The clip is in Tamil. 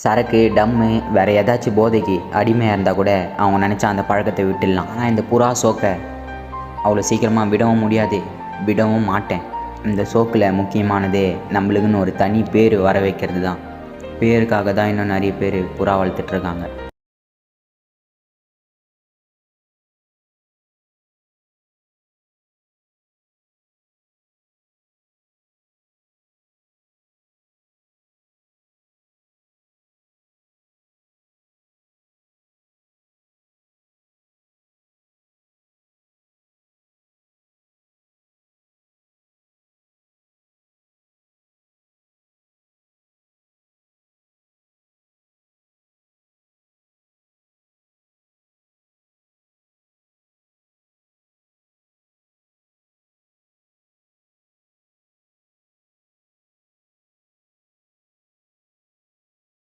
சரக்கு டம்மு வேறு ஏதாச்சும் போதைக்கு அடிமையாக இருந்தால் கூட அவங்க நினச்சா அந்த பழக்கத்தை விட்டுடலாம். ஆனால் இந்த புறா சோக்கை அவ்வளோ சீக்கிரமாக விடவும் முடியாது, விடவும் மாட்டேன். இந்த சோக்கில் முக்கியமானதே நம்மளுக்குன்னு ஒரு தனி பேர் வர வைக்கிறது தான். பேருக்காக தான் இன்னும் நிறைய பேர் புறா வளர்த்துட்ருக்காங்க.